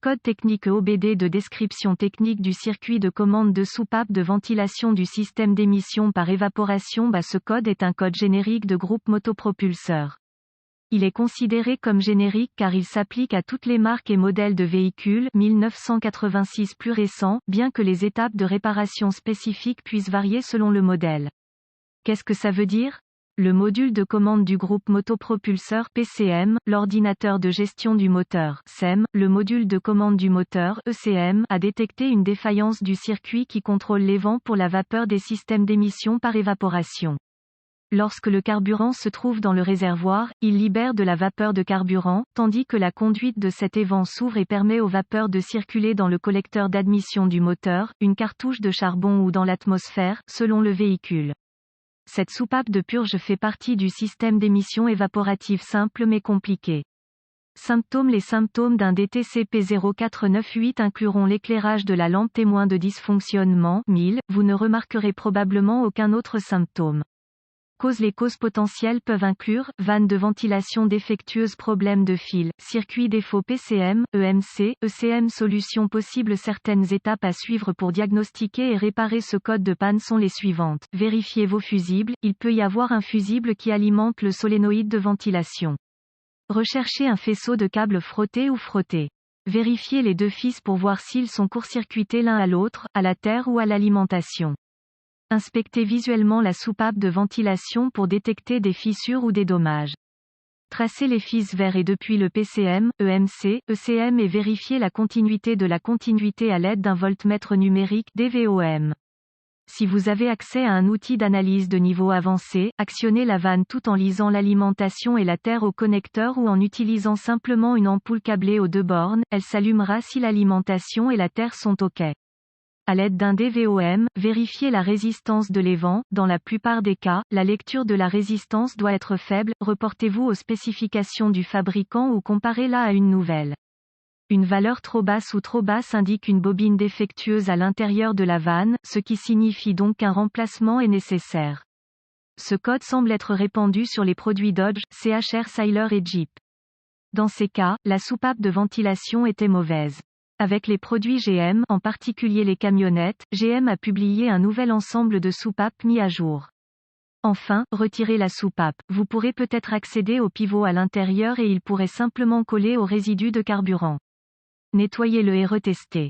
Code technique EOBD de description technique du circuit de commande de soupape de ventilation du système d'émission par évaporation. Ce code est un code générique de groupe motopropulseur. Il est considéré comme générique car il s'applique à toutes les marques et modèles de véhicules 1986 plus récents, bien que les étapes de réparation spécifiques puissent varier selon le modèle. Qu'est-ce que ça veut dire ? Le module de commande du groupe motopropulseur PCM, l'ordinateur de gestion du moteur SEM, le module de commande du moteur ECM, a détecté une défaillance du circuit qui contrôle les vents pour la vapeur des systèmes d'émission par évaporation. Lorsque le carburant se trouve dans le réservoir, il libère de la vapeur de carburant, tandis que la conduite de cet évent s'ouvre et permet aux vapeurs de circuler dans le collecteur d'admission du moteur, une cartouche de charbon ou dans l'atmosphère, selon le véhicule. Cette soupape de purge fait partie du système d'émission évaporative simple mais compliqué. Symptômes. Les symptômes d'un DTCP 0498 incluront l'éclairage de la lampe témoin de dysfonctionnement 1000, vous ne remarquerez probablement aucun autre symptôme. Les causes potentielles peuvent inclure, vanne de ventilation défectueuse, problème de fil, circuit défaut PCM, EMC, ECM. Solutions possibles. Certaines étapes à suivre pour diagnostiquer et réparer ce code de panne sont les suivantes. Vérifiez vos fusibles, il peut y avoir un fusible qui alimente le solénoïde de ventilation. Recherchez un faisceau de câbles frottés ou frottés. Vérifiez les deux fils pour voir s'ils sont court-circuités l'un à l'autre, à la terre ou à l'alimentation. Inspectez visuellement la soupape de ventilation pour détecter des fissures ou des dommages. Tracez les fils vers et depuis le PCM, EMC, ECM et vérifiez la continuité de la continuité à l'aide d'un voltmètre numérique DVOM. Si vous avez accès à un outil d'analyse de niveau avancé, actionnez la vanne tout en lisant l'alimentation et la terre au connecteur ou en utilisant simplement une ampoule câblée aux deux bornes, elle s'allumera si l'alimentation et la terre sont OK. À l'aide d'un DVOM, vérifiez la résistance de l'évent. Dans la plupart des cas, la lecture de la résistance doit être faible. Reportez-vous aux spécifications du fabricant ou comparez-la à une nouvelle. Une valeur trop basse ou trop basse indique une bobine défectueuse à l'intérieur de la vanne, ce qui signifie donc qu'un remplacement est nécessaire. Ce code semble être répandu sur les produits Dodge, CHR Sailer et Jeep. Dans ces cas, la soupape de ventilation était mauvaise. Avec les produits GM, en particulier les camionnettes, GM a publié un nouvel ensemble de soupapes mis à jour. Enfin, retirez la soupape. Vous pourrez peut-être accéder au pivot à l'intérieur et il pourrait simplement coller aux résidus de carburant. Nettoyez-le et retestez.